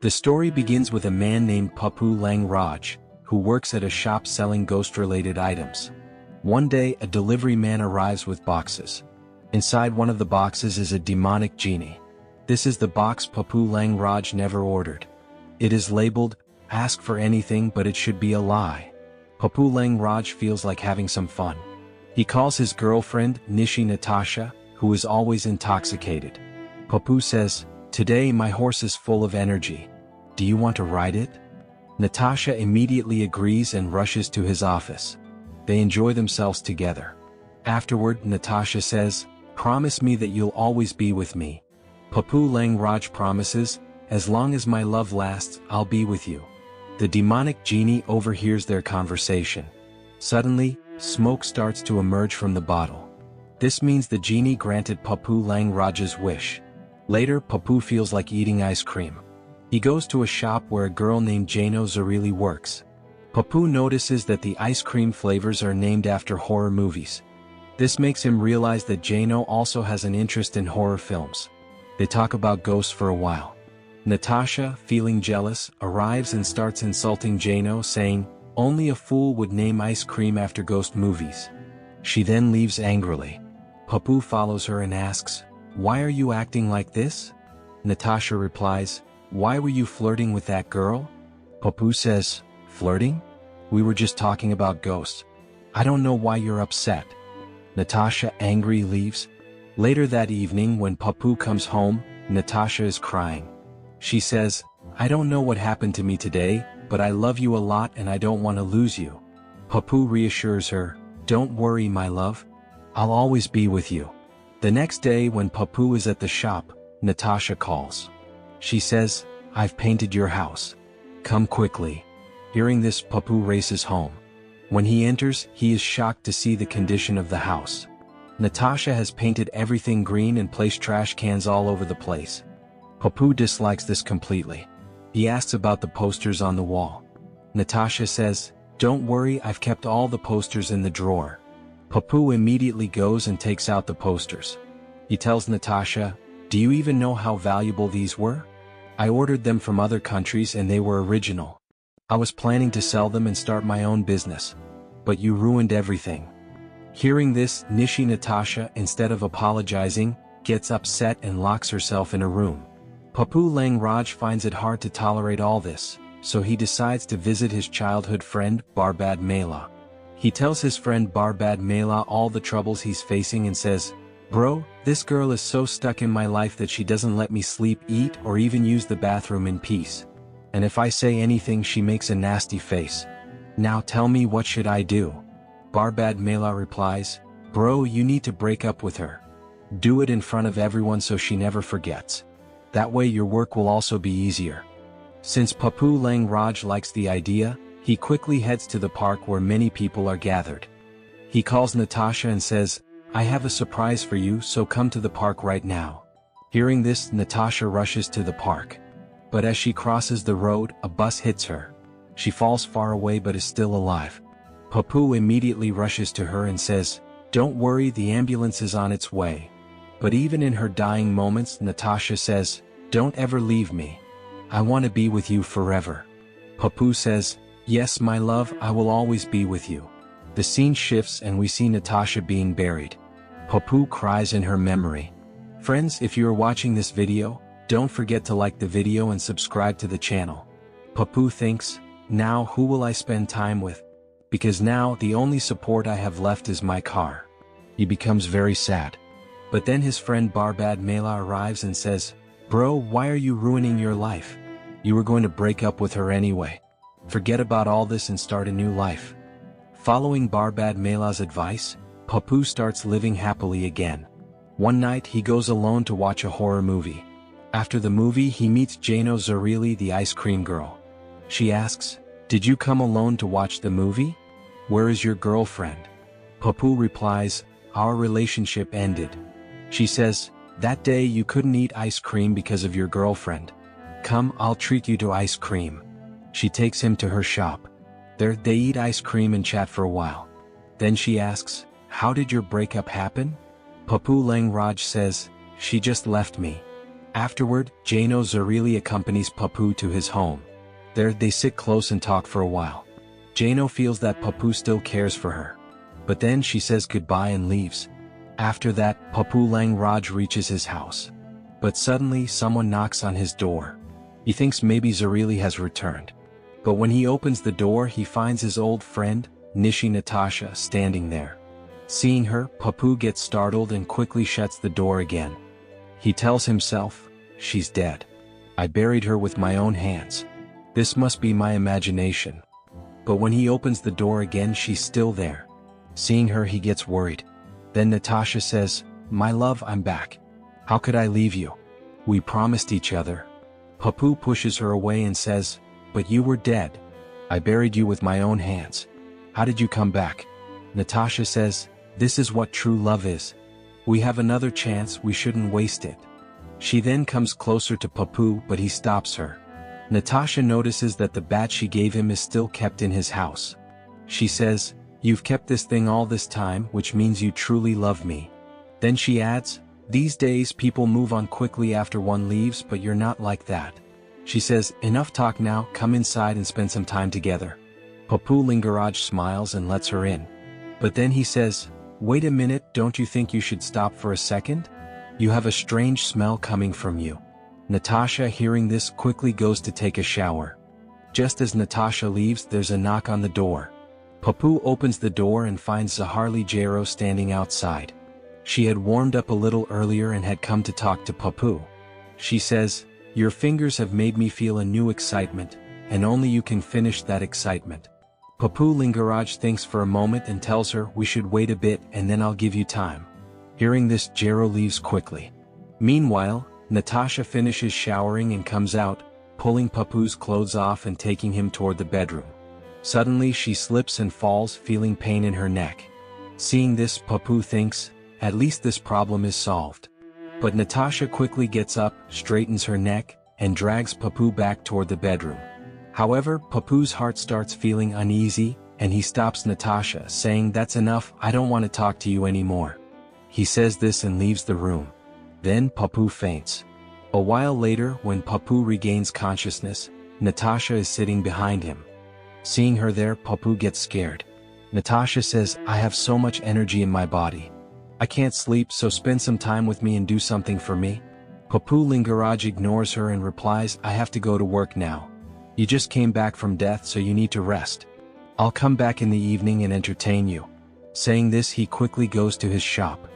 The story begins with a man named Pappu LangRaj, who works at a shop selling ghost-related items. One day, a delivery man arrives with boxes. Inside one of the boxes is a demonic genie. This is the box Pappu LangRaj never ordered. It is labeled, "Ask for anything but it should be a lie." Pappu LangRaj feels like having some fun. He calls his girlfriend, Natasha, who is always intoxicated. Pappu says, "Today my horse is full of energy. Do you want to ride it?" Natasha immediately agrees and rushes to his office. They enjoy themselves together. Afterward, Natasha says, "Promise me that you'll always be with me." Pappu LangRaj promises, "As long as my love lasts, I'll be with you." The demonic genie overhears their conversation. Suddenly, smoke starts to emerge from the bottle. This means the genie granted Pappu LangRaj's wish. Later, Pappu feels like eating ice cream. He goes to a shop where a girl named Jano works. Pappu notices that the ice cream flavors are named after horror movies. This makes him realize that Jano also has an interest in horror films. They talk about ghosts for a while. Natasha, feeling jealous, arrives and starts insulting Jano, saying, "Only a fool would name ice cream after ghost movies." She then leaves angrily. Pappu follows her and asks, "Why are you acting like this?" Natasha replies, "Why were you flirting with that girl?" Pappu says, "Flirting? We were just talking about ghosts. I don't know why you're upset." Natasha, angry, leaves. Later that evening, when Pappu comes home, Natasha is crying. She says, "I don't know what happened to me today, but I love you a lot and I don't want to lose you." Pappu reassures her, "Don't worry, my love. I'll always be with you." The next day, when Pappu is at the shop, Natasha calls. She says, "I've painted your house. Come quickly." Hearing this, Pappu races home. When he enters, he is shocked to see the condition of the house. Natasha has painted everything green and placed trash cans all over the place. Pappu dislikes this completely. He asks about the posters on the wall. Natasha says, "Don't worry, I've kept all the posters in the drawer." Pappu immediately goes and takes out the posters. He tells Natasha, "Do you even know how valuable these were? I ordered them from other countries and they were original. I was planning to sell them and start my own business. But you ruined everything." Hearing this, Natasha, instead of apologizing, gets upset and locks herself in a room. Pappu LangRaj finds it hard to tolerate all this, so he decides to visit his childhood friend, Barbad Mela. He tells his friend Barbad Mela all the troubles he's facing and says, "Bro, this girl is so stuck in my life that she doesn't let me sleep, eat, or even use the bathroom in peace. And if I say anything, she makes a nasty face. Now tell me, what should I do?" Barbad Mela replies, "Bro, you need to break up with her. Do it in front of everyone so she never forgets. That way your work will also be easier." Since Pappu LangRaj likes the idea, he quickly heads to the park where many people are gathered. He calls Natasha and says, "I have a surprise for you, so come to the park right now." Hearing this, Natasha rushes to the park. But as she crosses the road, a bus hits her. She falls far away but is still alive. Pappu immediately rushes to her and says, "Don't worry, the ambulance is on its way." But even in her dying moments, Natasha says, "Don't ever leave me. I want to be with you forever." Pappu says, "Yes, my love, I will always be with you." The scene shifts and we see Natasha being buried. Pappu cries in her memory. Friends, if you are watching this video, don't forget to like the video and subscribe to the channel. Pappu thinks, "Now who will I spend time with? Because now the only support I have left is my car." He becomes very sad. But then his friend Barbad Mela arrives and says, "Bro, why are you ruining your life? You were going to break up with her anyway. Forget about all this and start a new life." Following Barbad Mela's advice, Pappu starts living happily again. One night he goes alone to watch a horror movie. After the movie he meets Jano, the ice cream girl. She asks, "Did you come alone to watch the movie? Where is your girlfriend?" Pappu replies, "Our relationship ended." She says, "That day you couldn't eat ice cream because of your girlfriend. Come, I'll treat you to ice cream." She takes him to her shop. There they eat ice cream and chat for a while. Then she asks, "How did your breakup happen?" Pappu LangRaj says, "She just left me." Afterward, Jano Zarili accompanies Pappu to his home. There, they sit close and talk for a while. Jano feels that Pappu still cares for her. But then she says goodbye and leaves. After that, Pappu LangRaj reaches his house. But suddenly someone knocks on his door. He thinks maybe Zarili has returned. But when he opens the door, he finds his old friend, Natasha, standing there. Seeing her, Pappu gets startled and quickly shuts the door again. He tells himself, she's dead. I buried her with my own hands. This must be my imagination. But when he opens the door again, she's still there. Seeing her, he gets worried. Then Natasha says, "My love, I'm back. How could I leave you? We promised each other." Pappu pushes her away and says, "But you were dead. I buried you with my own hands. How did you come back?" Natasha says, "This is what true love is. We have another chance, we shouldn't waste it." She then comes closer to Pappu, but he stops her. Natasha notices that the bat she gave him is still kept in his house. She says, "You've kept this thing all this time, which means you truly love me." Then she adds, "These days people move on quickly after one leaves, but you're not like that." She says, "Enough talk now, come inside and spend some time together." Pappu LangRaj smiles and lets her in. But then he says, "Wait a minute, don't you think you should stop for a second? You have a strange smell coming from you." Natasha, hearing this, quickly goes to take a shower. Just as Natasha leaves, there's a knock on the door. Pappu opens the door and finds Zaharli Jaro standing outside. She had warmed up a little earlier and had come to talk to Pappu. She says, "Your fingers have made me feel a new excitement, and only you can finish that excitement." Pappu LangRaj thinks for a moment and tells her, "We should wait a bit and then I'll give you time." Hearing this, Jaro leaves quickly. Meanwhile, Natasha finishes showering and comes out, pulling Pappu's clothes off and taking him toward the bedroom. Suddenly she slips and falls, feeling pain in her neck. Seeing this, Pappu thinks, at least this problem is solved. But Natasha quickly gets up, straightens her neck, and drags Pappu back toward the bedroom. However, Pappu's heart starts feeling uneasy, and he stops Natasha, saying, "That's enough, I don't want to talk to you anymore." He says this and leaves the room. Then Pappu faints. A while later, when Pappu regains consciousness, Natasha is sitting behind him. Seeing her there, Pappu gets scared. Natasha says, "I have so much energy in my body. I can't sleep, so spend some time with me and do something for me." Pappu LangRaj ignores her and replies, "I have to go to work now. You just came back from death, so you need to rest. I'll come back in the evening and entertain you." Saying this, he quickly goes to his shop.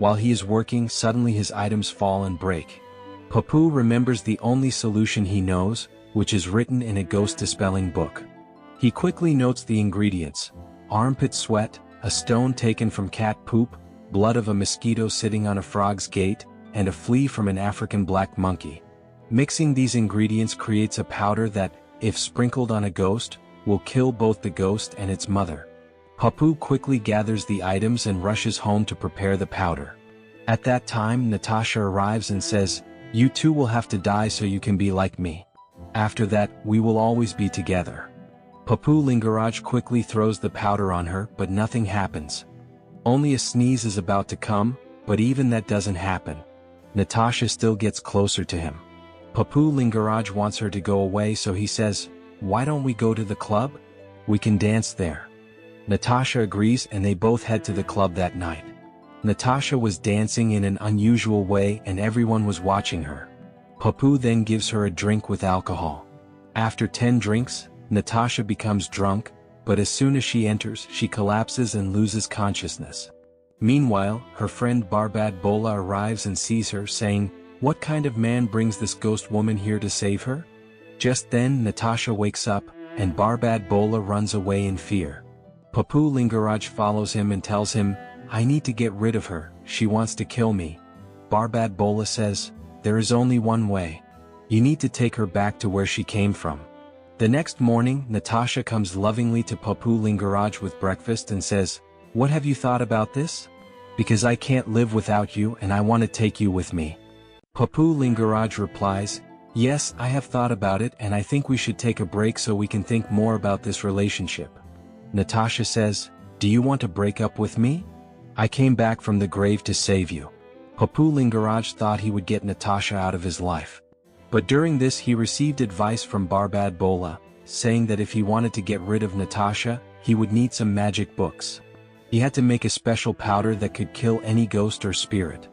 While he is working, suddenly his items fall and break. Pappu remembers the only solution he knows, which is written in a ghost dispelling book. He quickly notes the ingredients: armpit sweat, a stone taken from cat poop, blood of a mosquito sitting on a frog's gate, and a flea from an African black monkey. Mixing these ingredients creates a powder that, if sprinkled on a ghost, will kill both the ghost and its mother. Pappu quickly gathers the items and rushes home to prepare the powder. At that time, Natasha arrives and says, "You too will have to die so you can be like me. After that, we will always be together." Pappu LangRaj quickly throws the powder on her, but nothing happens. Only a sneeze is about to come, but even that doesn't happen. Natasha still gets closer to him. Pappu LangRaj wants her to go away, so he says, "Why don't we go to the club? We can dance there." Natasha agrees and they both head to the club that night. Natasha was dancing in an unusual way and everyone was watching her. Pappu then gives her a drink with alcohol. After 10 drinks, Natasha becomes drunk, but as soon as she enters, she collapses and loses consciousness. Meanwhile, her friend Barbad Bola arrives and sees her, saying, "What kind of man brings this ghost woman here to save her?" Just then Natasha wakes up, and Barbad Bola runs away in fear. Pappu LangRaj follows him and tells him, "I need to get rid of her, she wants to kill me." Barbad Bola says, "There is only one way. You need to take her back to where she came from." The next morning, Natasha comes lovingly to Pappu LangRaj with breakfast and says, "What have you thought about this? Because I can't live without you and I want to take you with me." Pappu LangRaj replies, "Yes, I have thought about it and I think we should take a break so we can think more about this relationship." Natasha says, "Do you want to break up with me? I came back from the grave to save you." Pappu LangRaj thought he would get Natasha out of his life. But during this he received advice from Barbad Bola, saying that if he wanted to get rid of Natasha, he would need some magic books. He had to make a special powder that could kill any ghost or spirit.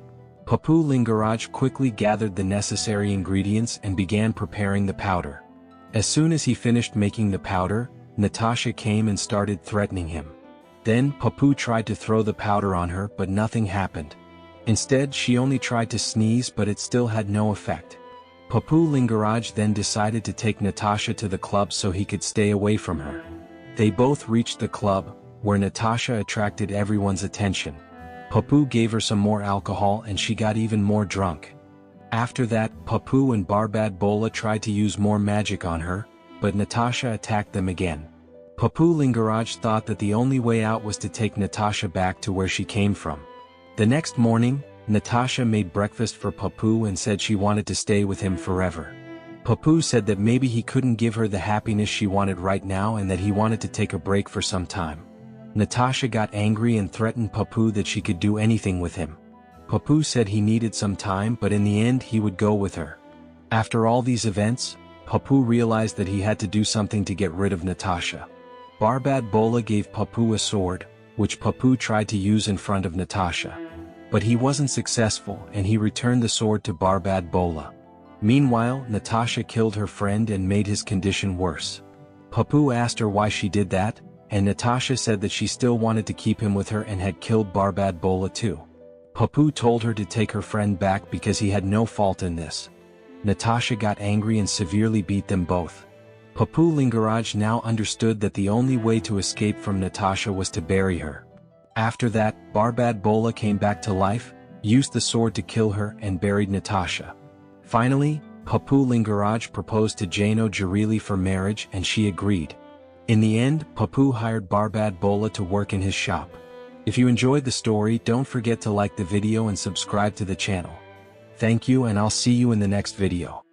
Pappu LangRaj quickly gathered the necessary ingredients and began preparing the powder. As soon as he finished making the powder, Natasha came and started threatening him. Then Pappu tried to throw the powder on her, but nothing happened. Instead, she only tried to sneeze, but it still had no effect. Pappu LangRaj then decided to take Natasha to the club so he could stay away from her. They both reached the club, where Natasha attracted everyone's attention. Pappu gave her some more alcohol and she got even more drunk. After that, Pappu and Barbad Bola tried to use more magic on her, but Natasha attacked them again. Pappu LangRaj thought that the only way out was to take Natasha back to where she came from. The next morning, Natasha made breakfast for Pappu and said she wanted to stay with him forever. Pappu said that maybe he couldn't give her the happiness she wanted right now and that he wanted to take a break for some time. Natasha got angry and threatened Pappu that she could do anything with him. Pappu said he needed some time, but in the end he would go with her. After all these events, Pappu realized that he had to do something to get rid of Natasha. Barbad Bola gave Pappu a sword, which Pappu tried to use in front of Natasha. But he wasn't successful and he returned the sword to Barbad Bola. Meanwhile, Natasha killed her friend and made his condition worse. Pappu asked her why she did that, and Natasha said that she still wanted to keep him with her and had killed Barbad Bola too. Pappu told her to take her friend back because he had no fault in this. Natasha got angry and severely beat them both. Pappu LangRaj now understood that the only way to escape from Natasha was to bury her. After that, Barbad Bola came back to life, used the sword to kill her and buried Natasha. Finally, Pappu LangRaj proposed to Jano Jarili for marriage and she agreed. In the end, Pappu hired Barbad Bola to work in his shop. If you enjoyed the story, don't forget to like the video and subscribe to the channel. Thank you and I'll see you in the next video.